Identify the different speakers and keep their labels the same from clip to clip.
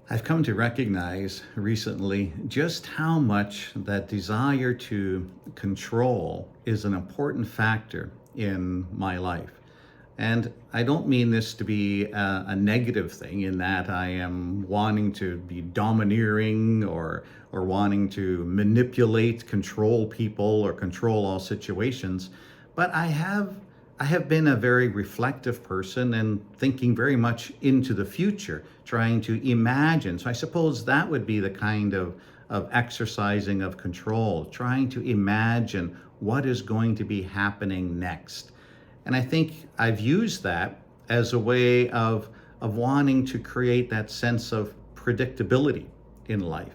Speaker 1: I've come to recognize recently just how much that desire to control is an important factor in my life. And I don't mean this to be a negative thing in that I am wanting to be domineering or wanting to manipulate, control people or control all situations, but I have been a very reflective person and thinking very much into the future, trying to imagine. So I suppose that would be the kind of exercising of control, trying to imagine what is going to be happening next. And I think I've used that as a way of wanting to create that sense of predictability in life.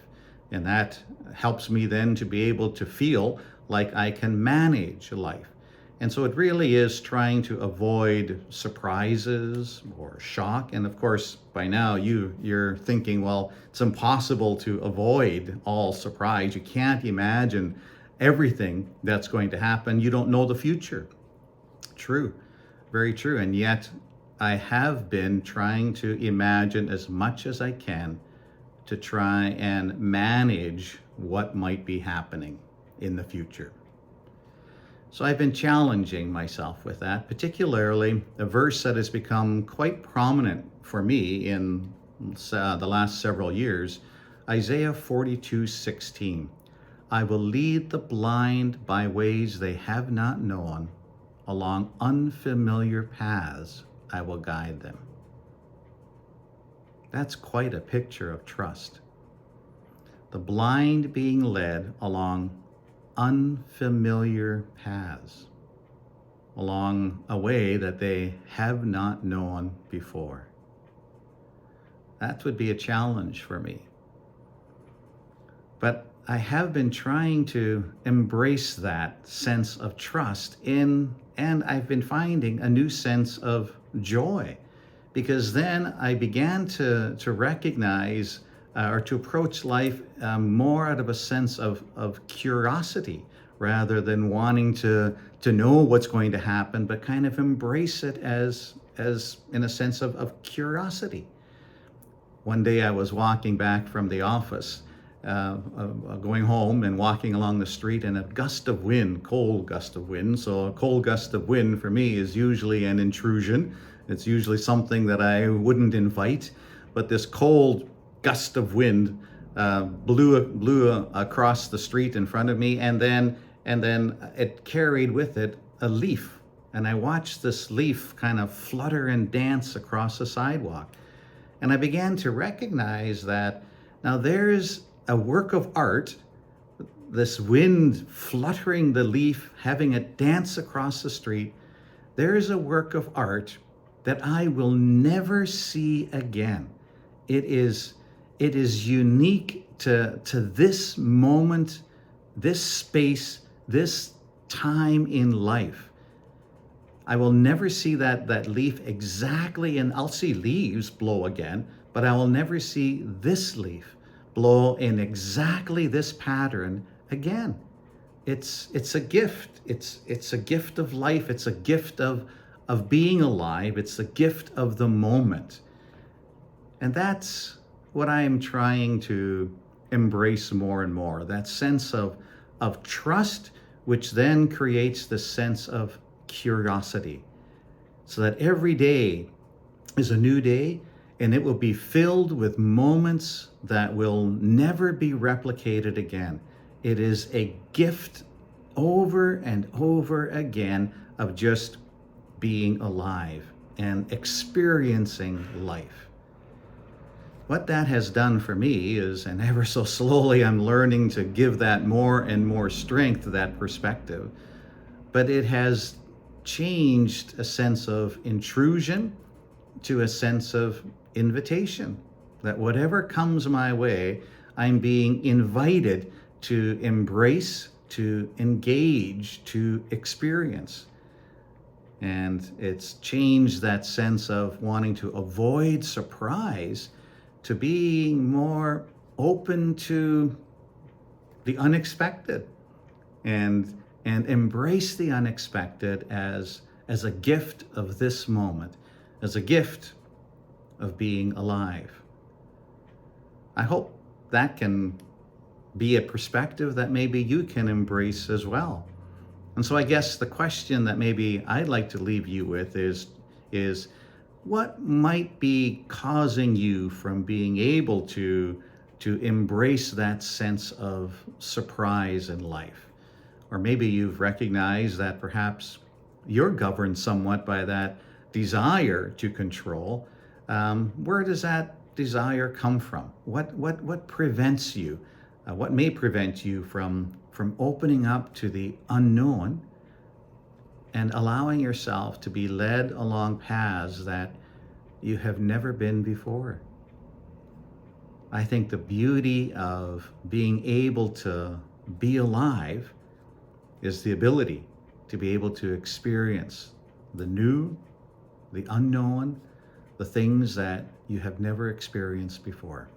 Speaker 1: And that helps me then to be able to feel like I can manage life. And so it really is trying to avoid surprises or shock. And of course, by now you're thinking, well, it's impossible to avoid all surprise. You can't imagine everything that's going to happen. You don't know the future. True, very true. And yet I have been trying to imagine as much as I can to try and manage what might be happening in the future. So I've been challenging myself with that, particularly a verse that has become quite prominent for me in the last several years, Isaiah 42:16. I will lead the blind by ways they have not known. Along unfamiliar paths, I will guide them. That's quite a picture of trust. The blind being led along unfamiliar paths, along a way that they have not known before. That would be a challenge for me. But I have been trying to embrace that sense of trust and I've been finding a new sense of joy, because then I began to recognize or to approach life more out of a sense of curiosity rather than wanting to know what's going to happen, but kind of embrace it as in a sense of curiosity. One day I was walking back from the office, going home and walking along the street, and a gust of wind, cold gust of wind. So a cold gust of wind for me is usually an intrusion. It's usually something that I wouldn't invite, but this cold gust of wind blew across the street in front of me, and then it carried with it a leaf, and I watched this leaf kind of flutter and dance across the sidewalk, and I began to recognize that now there's a work of art, this wind fluttering the leaf, having it dance across the street. There is a work of art that I will never see again. It is unique to this moment, this space, this time in life. I will never see that leaf exactly, and I'll see leaves blow again, but I will never see this leaf blow in exactly this pattern again. It's a gift. It's a gift of life. It's a gift of being alive. It's a gift of the moment. And that's what I am trying to embrace more and more, that sense of trust, which then creates the sense of curiosity, so that every day is a new day, and it will be filled with moments that will never be replicated again. It is a gift over and over again of just being alive and experiencing life. What that has done for me is, and ever so slowly I'm learning to give that more and more strength to that perspective, but it has changed a sense of intrusion to a sense of invitation, that whatever comes my way, I'm being invited to embrace, to engage, to experience. And it's changed that sense of wanting to avoid surprise to being more open to the unexpected, and embrace the unexpected as a gift of this moment, as a gift of being alive. I hope that can be a perspective that maybe you can embrace as well. And so I guess the question that maybe I'd like to leave you with is what might be causing you from being able to embrace that sense of surprise in life? Or maybe you've recognized that perhaps you're governed somewhat by that desire to control. Where does that desire come from? What prevents you? What may prevent you from opening up to the unknown and allowing yourself to be led along paths that you have never been before? I think the beauty of being able to be alive is the ability to be able to experience the new, the unknown, the things that you have never experienced before.